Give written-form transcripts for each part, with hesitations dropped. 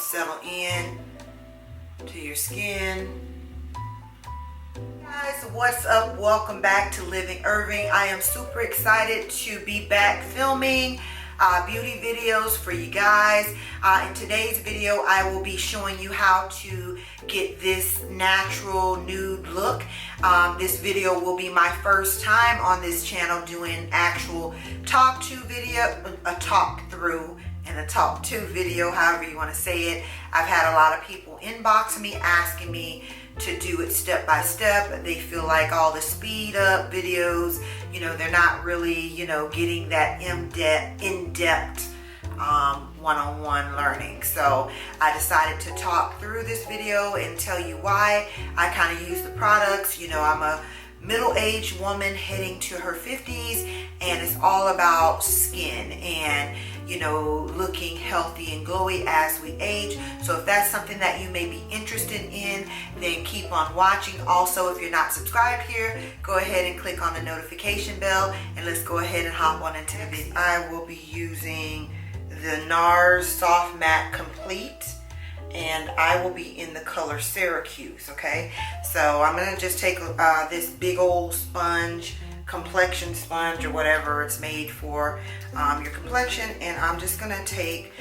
settle in to your skin. Guys, what's up? Welcome back to Living Irving. I am super excited to be back filming beauty videos for you guys. In today's video, I will be showing you how to get this natural nude look. This video will be my first time on this channel doing actual talk to video, a talk through and a talk to video, however you want to say it. I've had a lot of people inbox me asking me to do it step by step. They feel like all the speed up videos, you know, they're not really, you know, getting that in-depth one-on-one learning. So I decided to talk through this video and tell you why I kind of use the products. You know, I'm a middle-aged woman heading to her 50s, and it's all about skin and, you know, looking healthy and glowy as we age. So if that's something that you may be interested in, then keep on watching. Also, if you're not subscribed here, go ahead and click on the notification bell, and let's go ahead and hop on into the video. I will be using the Nars Soft Matte Complete, and I will be in the color Syracuse. Okay, so I'm gonna just take this big old sponge, complexion sponge, or whatever it's made for your complexion, and I'm just gonna take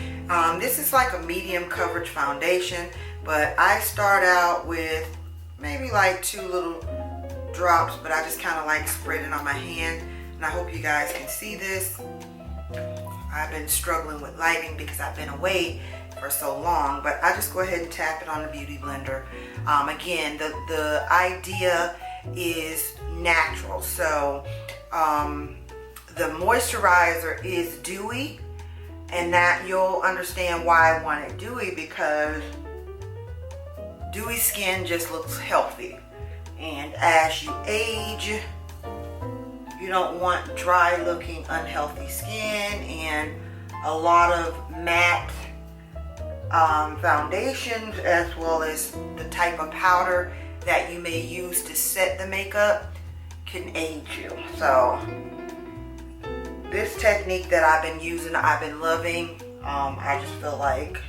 this is like a medium coverage foundation, but I start out with maybe like 2 little drops, but I just kind of like spread it on my hand, and I hope you guys can see this. I've been struggling with lighting because I've been away for so long, but I just go ahead and tap it on the beauty blender. Again, the idea is natural. So the moisturizer is dewy, and that you'll understand why I want it dewy, because dewy skin just looks healthy, and as you age, you don't want dry looking unhealthy skin. And a lot of matte foundations, as well as the type of powder that you may use to set the makeup, can age you. So this technique that I've been using, I've been loving. I just feel like,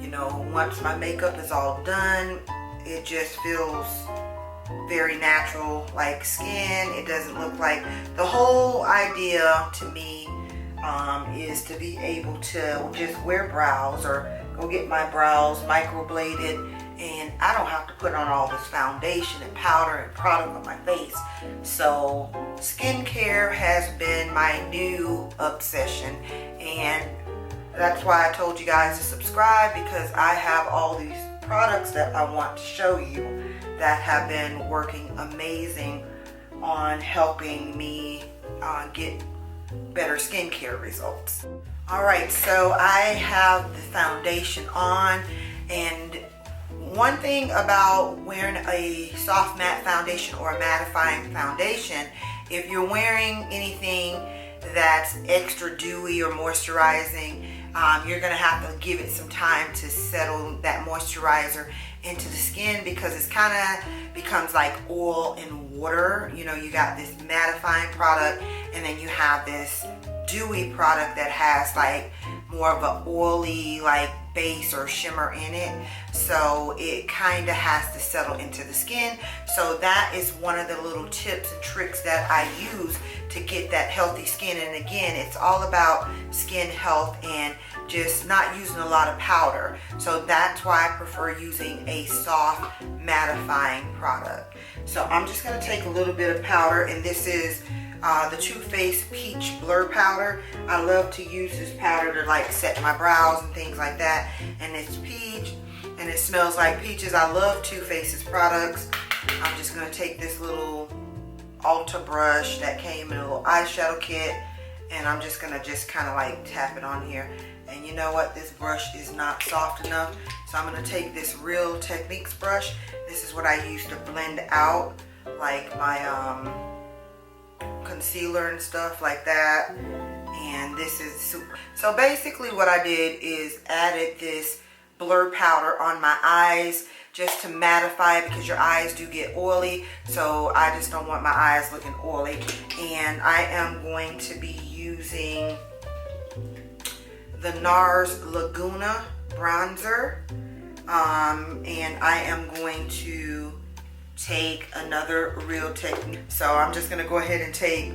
you know, once my makeup is all done, it just feels very natural, like skin. It doesn't look like, the whole idea to me is to be able to just wear brows, or go get my brows microbladed, and I don't have to put on all this foundation and powder and product on my face. So skincare has been my new obsession, and that's why I told you guys to subscribe, because I have all these products that I want to show you that have been working amazing on helping me get better skincare results. Alright, so I have the foundation on, and one thing about wearing a soft matte foundation or a mattifying foundation, if you're wearing anything that's extra dewy or moisturizing, you're going to have to give it some time to settle that moisturizer into the skin, because it's kind of becomes like oil and water. You know, you got this mattifying product, and then you have this dewy product that has like more of an oily like base or shimmer in it. So it kind of has to settle into the skin. So that is one of the little tips and tricks that I use to get that healthy skin. And again, it's all about skin health and just not using a lot of powder. So that's why I prefer using a soft mattifying product. So I'm just going to take a little bit of powder, and this is the Too Faced Peach Blur Powder. I love to use this powder to like set my brows and things like that, and it's peach and it smells like peaches. I love Too Faced's products. I'm just going to take this little Ulta brush that came in a little eyeshadow kit, and I'm just going to just kind of like tap it on here. And you know what, this brush is not soft enough, so I'm going to take this Real Techniques brush. This is what I use to blend out like my concealer and stuff like that, and this is super. So basically what I did is added this blur powder on my eyes just to mattify it, because your eyes do get oily, so I just don't want my eyes looking oily. And I am going to be using the Nars Laguna bronzer. And I am going to take another Real Technique. So I'm just going to go ahead and take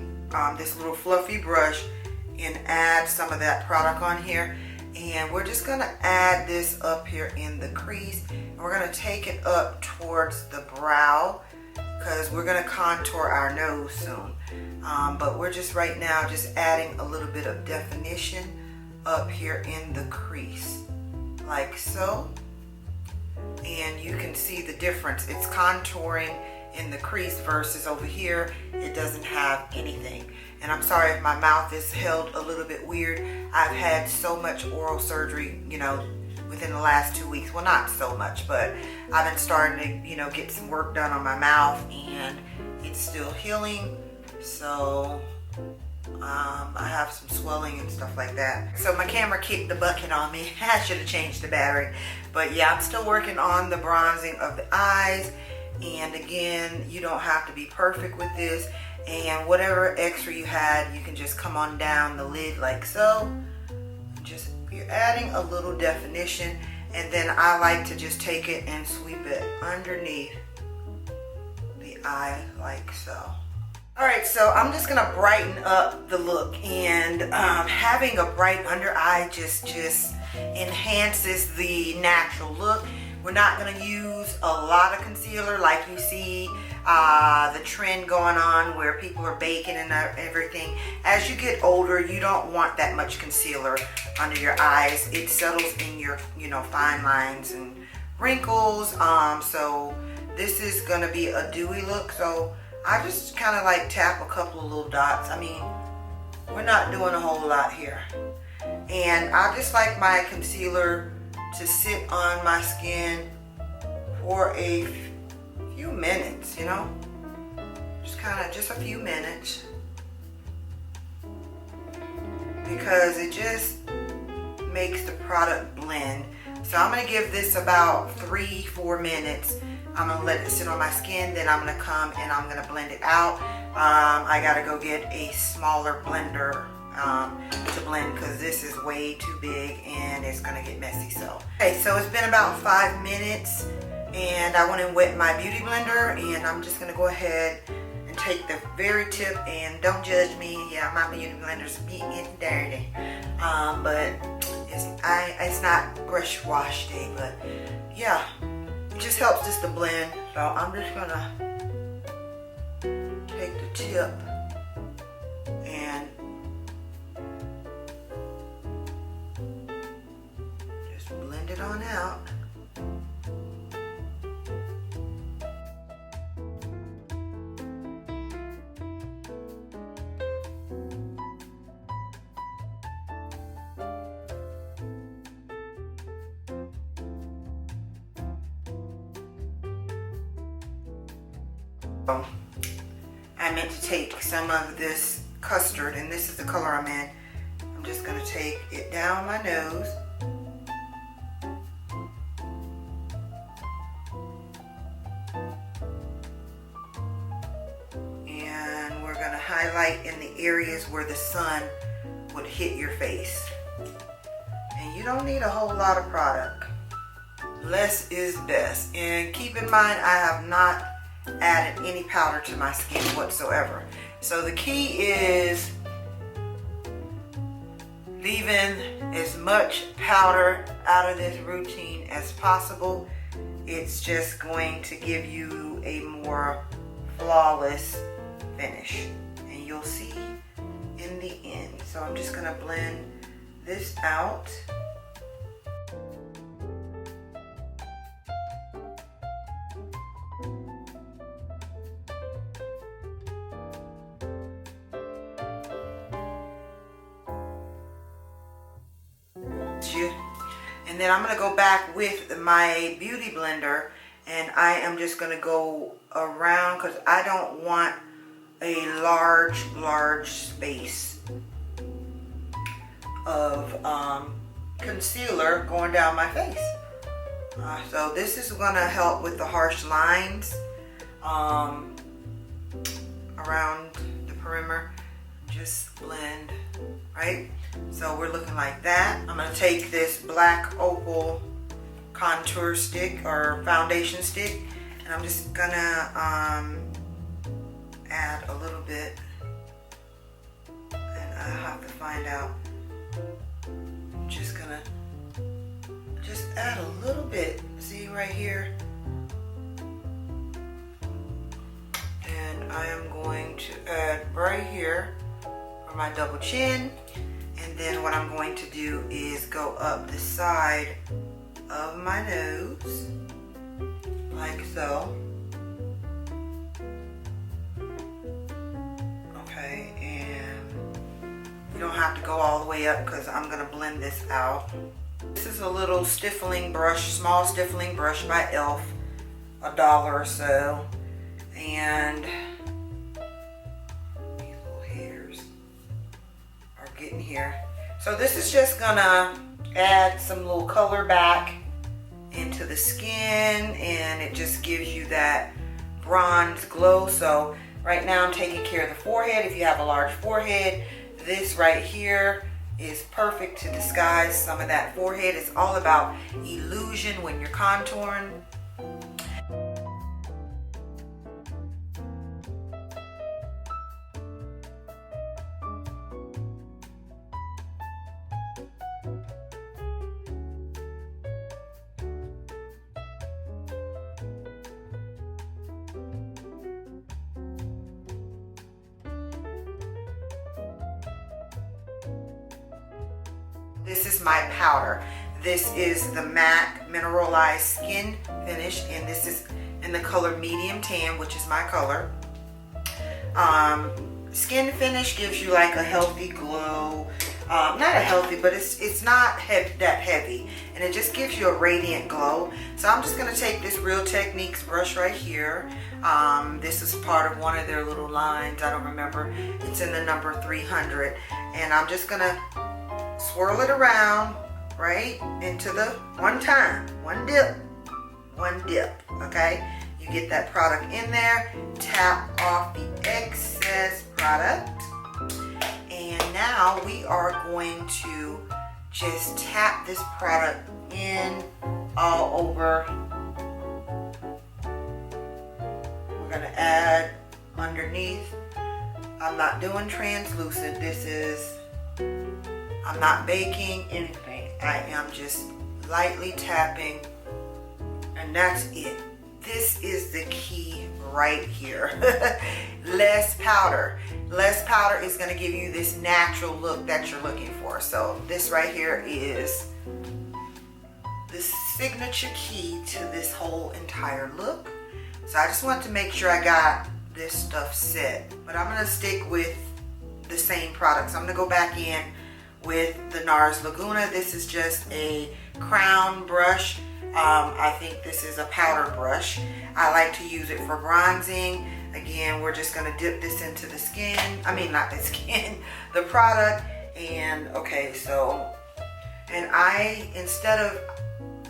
this little fluffy brush and add some of that product on here. And we're just going to add this up here in the crease. And we're going to take it up towards the brow because we're going to contour our nose soon. But we're just right now just adding a little bit of definition up here in the crease, like so. And you can see the difference. It's contouring in the crease versus over here, it doesn't have anything. And I'm sorry if my mouth is held a little bit weird. I've had so much oral surgery, you know, within the last 2 weeks. Well, not so much, but I've been starting to, you know, get some work done on my mouth, and it's still healing. So I have some swelling and stuff like that. So my camera kicked the bucket on me. I should have changed the battery. But yeah, I'm still working on the bronzing of the eyes. And again, you don't have to be perfect with this. And whatever extra you had, you can just come on down the lid like so. Just, you're adding a little definition. And then I like to just take it and sweep it underneath the eye like so. Alright, so I'm just going to brighten up the look, and having a bright under eye just enhances the natural look. We're not going to use a lot of concealer like you see the trend going on where people are baking and everything. As you get older, you don't want that much concealer under your eyes. It settles in your, you know, fine lines and wrinkles. So this is going to be a dewy look. So I just kind of like tap a couple of little dots. I mean, we're not doing a whole lot here. And I just like my concealer to sit on my skin for a few minutes, you know? Just a few minutes. Because it just makes the product blend. So I'm going to give this about 3-4 minutes. I'm going to let it sit on my skin, then I'm going to come and I'm going to blend it out. I got to go get a smaller blender to blend because this is way too big and it's going to get messy. So, okay, so it's been about 5 minutes and I went and wet my beauty blender, and I'm just going to go ahead and take the very tip, and don't judge me. Yeah, my beauty blender's getting dirty. But it's not brush wash day, but yeah. It just helps just to blend. So I'm just gonna take the tip and just blend it on out. I meant to take some of this custard, and this is the color I'm in. I'm just going to take it down my nose. And we're going to highlight in the areas where the sun would hit your face. And you don't need a whole lot of product. Less is best. And keep in mind, I have not added any powder to my skin whatsoever. So the key is leaving as much powder out of this routine as possible. It's just going to give you a more flawless finish, and you'll see in the end. So I'm just going to blend this out. And then I'm going to go back with my beauty blender, and I am just going to go around because I don't want a large space of concealer going down my face. So this is going to help with the harsh lines around the perimeter. just blend, right? So we're looking like that. I'm gonna take this black opal contour stick or foundation stick, and I'm just gonna add a little bit, and I have to find out. I'm just gonna add a little bit, see right here, and I am going to add right here for my double chin, and then what I'm going to do is go up the side of my nose like so. Okay, and you don't have to go all the way up because I'm gonna blend this out. This is a little stiffling brush, small stiffling brush by e.l.f., $1 or so, and these little hairs are getting here. So this is just gonna add some little color back into the skin, and it just gives you that bronze glow. So right now I'm taking care of the forehead. If you have a large forehead, this right here is perfect to disguise some of that forehead. It's all about illusion when you're contouring. This is my powder. This is the MAC Mineralized Skin Finish, and this is in the color medium tan, which is my color. Skin finish gives you like a healthy glow. Not a healthy, but it's not that heavy, and it just gives you a radiant glow. So I'm just gonna take this Real Techniques brush right here. This is part of one of their little lines. I don't remember. It's in the number 300, and I'm just gonna swirl it around right into the one dip, okay? You get that product in there, tap off the excess product, and now we are going to just tap this product in all over. We're gonna add underneath. I'm not doing translucent. I'm not baking anything. I am just lightly tapping, and that's it. This is the key right here. Less powder. Less powder is going to give you this natural look that you're looking for. So this right here is the signature key to this whole entire look. So I just want to make sure I got this stuff set. But I'm going to stick with the same products. I'm going to go back in with the Nars Laguna. This is just a crown brush. I think this is a powder brush. I like to use it for bronzing. Again, we're just gonna dip this into the skin. I mean, not the skin, the product. And okay, so, and instead of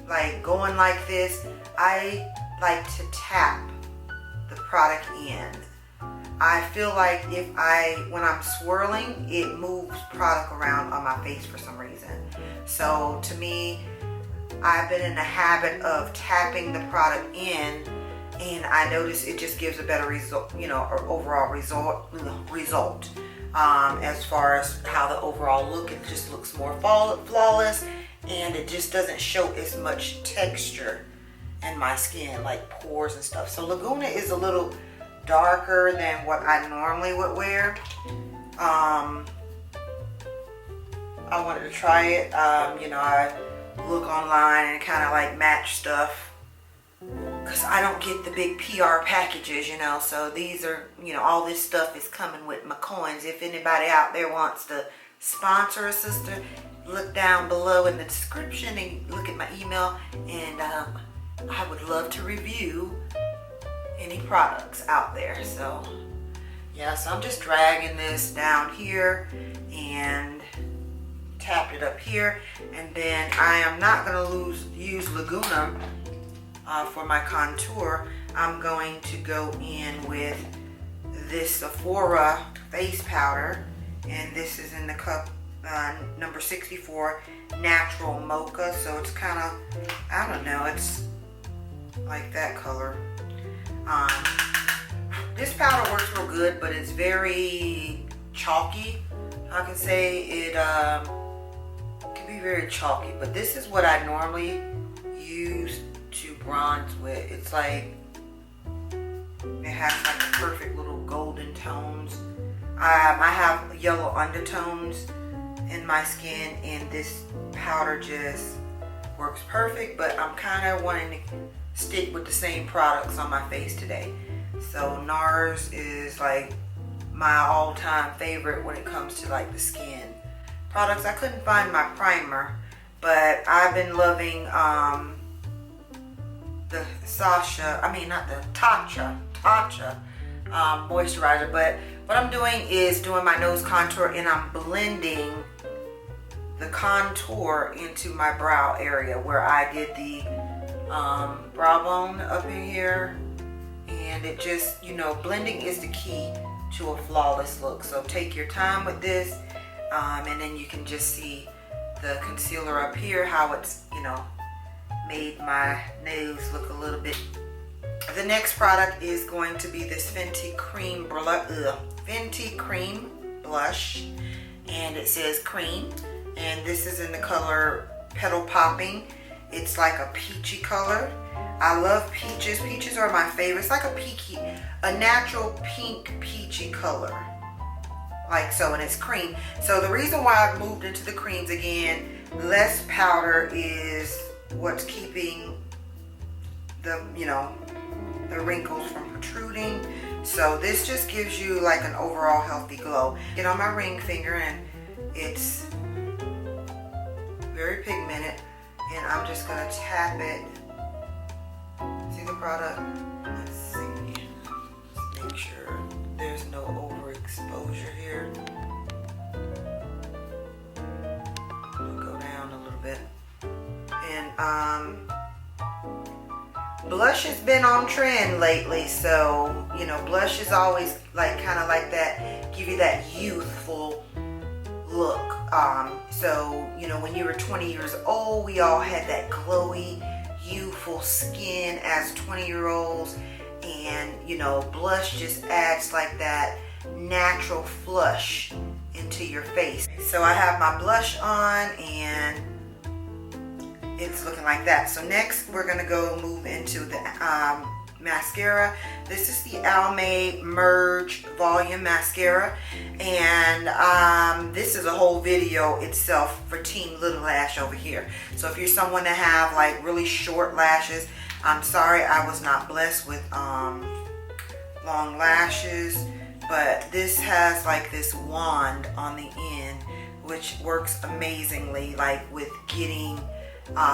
like going like this, I like to tap the product in. I feel like when I'm swirling, it moves product around on my face for some reason. So to me, I've been in the habit of tapping the product in, and I notice it just gives a better result, or overall result. As far as how the overall look, it just looks more flawless, and it just doesn't show as much texture in my skin, like pores and stuff. So Laguna is a little darker than what I normally would wear. I wanted to try it. I look online and kind of like match stuff, because I don't get the big PR packages, so these are, all this stuff is coming with my coins. If anybody out there wants to sponsor a sister, look down below in the description and look at my email, and I would love to review any products out there. So yeah, so I'm just dragging this down here and tap it up here, and then I am not going to use Laguna for my contour. I'm going to go in with this Sephora face powder, and this is in the cup number 64, Natural Mocha. So it's kind of, I don't know, it's like that color. This powder works real good, but it's very chalky. I can say it can be very chalky, but this is what I normally use to bronze with. It's like, it has like the perfect little golden tones. I have yellow undertones in my skin, and this powder just works perfect, but I'm kind of wanting to stick with the same products on my face today. So Nars is like my all-time favorite when it comes to like the skin products. I couldn't find my primer, but I've been loving the Tatcha moisturizer. But what I'm doing is doing my nose contour, and I'm blending the contour into my brow area where I did the brow bone up in here. And it just, you know, blending is the key to a flawless look. So take your time with this, and then you can just see the concealer up here, how it's, you know, made my nose look a little bit. The next product is going to be this Fenty Creme blush, and it says Creme, and this is in the color Petal Popping. It's like a peachy color. I love peaches. Peaches are my favorite. It's like a natural pink peachy color, like so, and it's cream. So the reason why I've moved into the creams again, less powder is what's keeping the, you know, the wrinkles from protruding. So this just gives you like an overall healthy glow. Get on my ring finger, and it's very pigmented, and I'm just gonna tap it. See the product? Let's see. Just make sure there's no overexposure here. I'll go down a little bit. And blush has been on trend lately, so you know, blush is always like kind of like that, give you that youthful look. So you know, when you were 20 years old, we all had that glowy, youthful skin as 20-year-olds, and you know, blush just adds like that natural flush into your face. So I have my blush on, and it's looking like that. So next we're gonna go move into the mascara. This is the Almay Merge Volume Mascara, and this is a whole video itself for Team Little Lash over here. So if you're someone that have like really short lashes, I'm sorry, I was not blessed with long lashes, but this has like this wand on the end, which works amazingly like with getting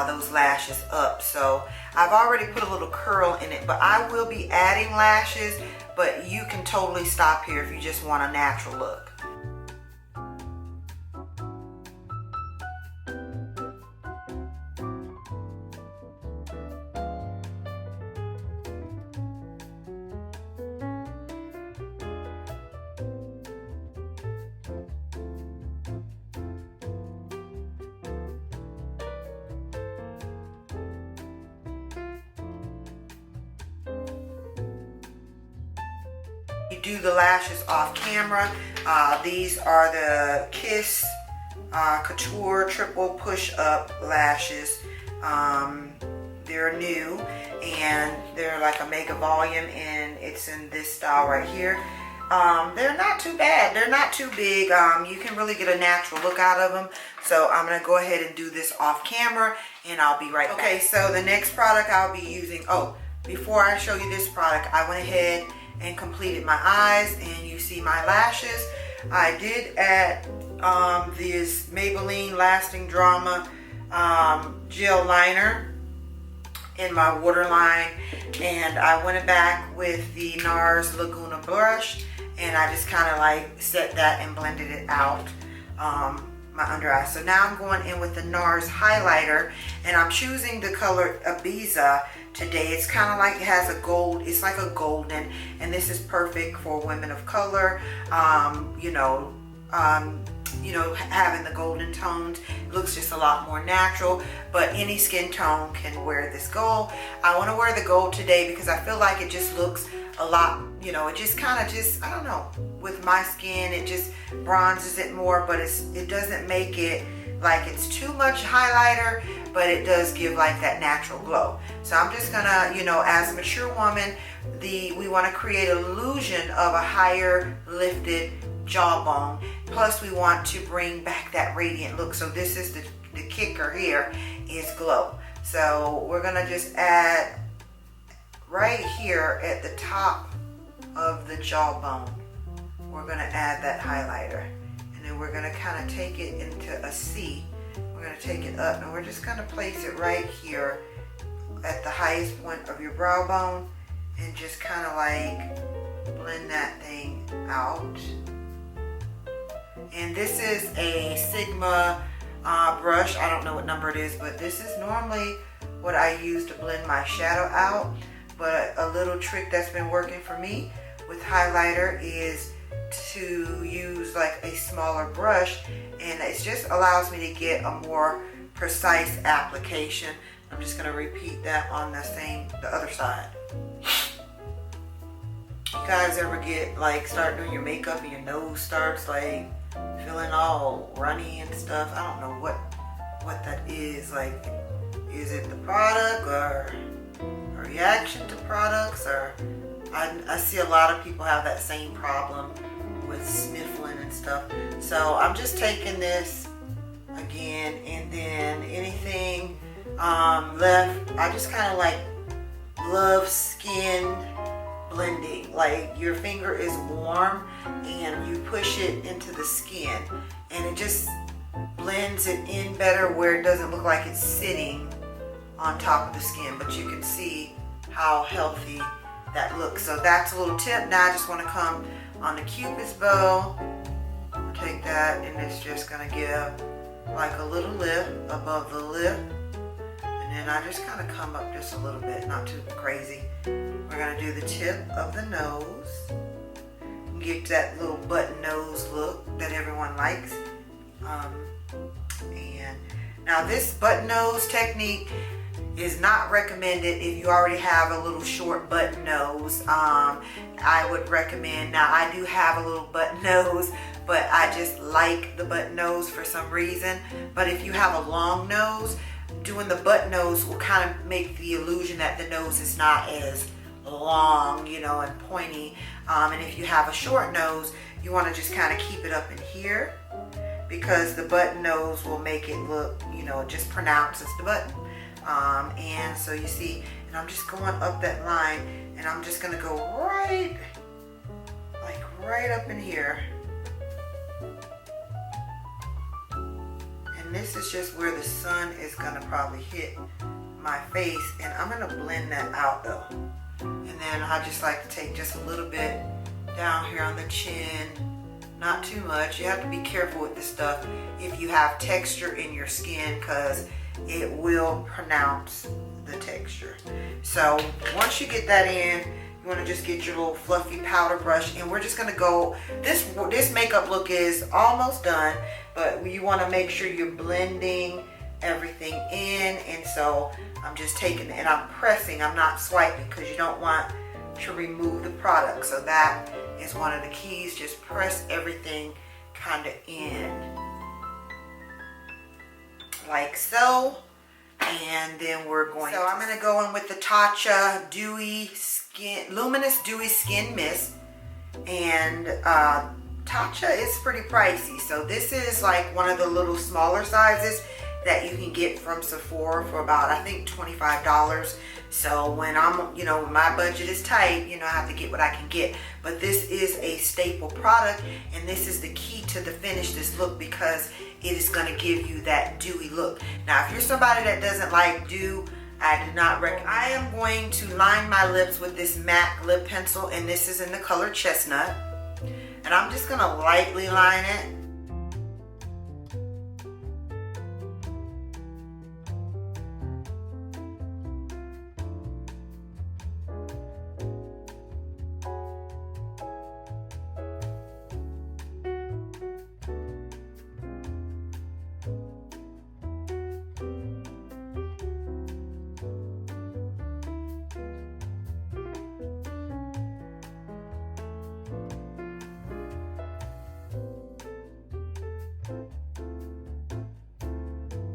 those lashes up. So I've already put a little curl in it, but I will be adding lashes, but you can totally stop here if you just want a natural look. You do the lashes off camera. These are the Kiss Couture Triple Push Up Lashes. They're new, and they're like a mega volume, and it's in this style right here. They're not too bad. They're not too big. You can really get a natural look out of them. So I'm going to go ahead and do this off camera, and I'll be right back. Okay, so the next product I'll be using, before I show you this product, I went ahead and completed my eyes, and you see my lashes. I did add this Maybelline Lasting Drama gel liner in my waterline, and I went back with the Nars Laguna brush, and I just kind of like set that and blended it out my under eye. So now I'm going in with the Nars Highlighter, and I'm choosing the color Ibiza today. It's kind of like, it has a gold, it's like a golden, and this is perfect for women of color, you know, you know, having the golden tones. It looks just a lot more natural, but any skin tone can wear this gold. I want to wear the gold today because I feel like it just looks a lot, you know, it just kind of just, I don't know, with my skin, it just bronzes it more, but it doesn't make it like it's too much highlighter, but it does give like that natural glow. So I'm just gonna, you know, as a mature woman, we want to create an illusion of a higher lifted jawbone. Plus we want to bring back that radiant look. So this is the kicker here is glow. So we're gonna just add right here at the top of the jawbone. We're gonna add that highlighter. And then we're gonna kind of take it into a C. We're gonna take it up and we're just gonna place it right here at the highest point of your brow bone and just kind of like blend that thing out. And this is a Sigma brush. I don't know what number it is, but this is normally what I use to blend my shadow out. But a little trick that's been working for me with highlighter is to use like a smaller brush, and it just allows me to get a more precise application. I'm just going to repeat that on the other side. You guys ever get like start doing your makeup and your nose starts like feeling all runny and stuff? I don't know what that is. Like, is it the product or a reaction to products, or I see a lot of people have that same problem with sniffling and stuff. So I'm just taking this again, and then anything left, I just kind of like love skin blending. Like your finger is warm and you push it into the skin and it just blends it in better where it doesn't look like it's sitting on top of the skin, but you can see how healthy that looks. So that's a little tip. Now I just want to come on the Cupid's bow, take that, and it's just going to give like a little lift above the lip, and then I just kind of come up just a little bit, not too crazy. We're going to do the tip of the nose, get that little button nose look that everyone likes. And now this button nose technique is not recommended if you already have a little short button nose. I would recommend, now I do have a little button nose, but I just like the button nose for some reason. But if you have a long nose, doing the button nose will kind of make the illusion that the nose is not as long, you know, and pointy. And if you have a short nose, you want to just kind of keep it up in here, because the button nose will make it look, you know, just pronounced as the button. And so you see, and I'm just going up that line, and I'm just going to go right up in here. And this is just where the sun is going to probably hit my face, and I'm going to blend that out though. And then I just like to take just a little bit down here on the chin, not too much. You have to be careful with this stuff if you have texture in your skin, because it will pronounce the texture. So once you get that in, you want to just get your little fluffy powder brush, and we're just going to go, this makeup look is almost done, but you want to make sure you're blending everything in. And so I'm just taking it and I'm pressing, I'm not swiping, because you don't want to remove the product. So that is one of the keys. Just press everything kind of in like so. And then we're going, so I'm going to go in with the Tatcha Luminous Dewy Skin Mist. And Tatcha is pretty pricey. So this is like one of the little smaller sizes that you can get from Sephora for about, I think, $25. So when I'm, you know, when my budget is tight, you know, I have to get what I can get. But this is a staple product, and this is the key to the finish this look, because it is going to give you that dewy look. Now, if you're somebody that doesn't like dew, I do not recommend. I am going to line my lips with this MAC lip pencil, and this is in the color Chestnut. And I'm just going to lightly line it.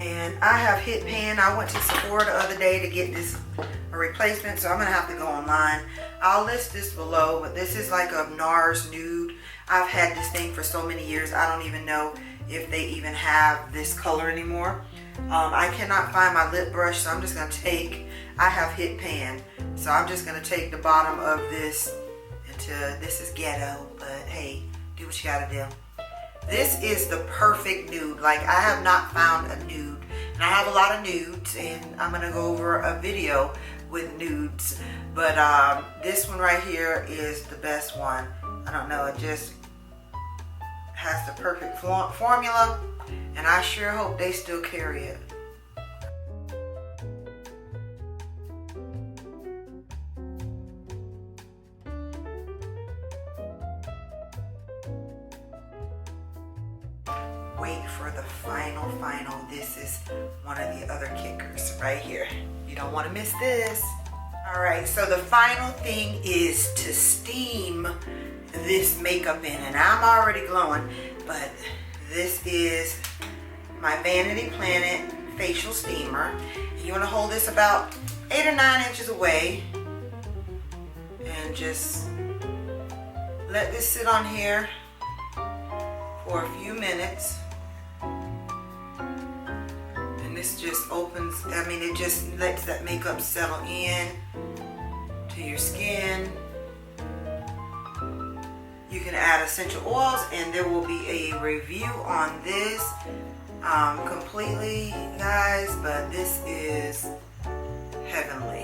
And I have hit pan. I went to Sephora the other day to get this a replacement, so I'm gonna have to go online. I'll list this below, but this is like a Nars nude. I've had this thing for so many years, I don't even know if they even have this color anymore. I cannot find my lip brush, so I'm just gonna take, I have hit pan, so I'm just gonna take the bottom of this into, this is ghetto, but hey, do what you gotta do. This is the perfect nude. Like, I have not found a nude, and I have a lot of nudes, and I'm gonna go over a video with nudes, but this one right here is the best one. I don't know, it just has the perfect formula, and I sure hope they still carry it. Wait for the final. This is one of the other kickers right here. You don't want to miss this. All right, so the final thing is to steam this makeup in, and I'm already glowing, but this is my Vanity Planet facial steamer. You want to hold this about 8 or 9 inches away and just let this sit on here for a few minutes. And this just opens, I mean, it just lets that makeup settle in to your skin. You can add essential oils, and there will be a review on this completely, guys, but this is heavenly.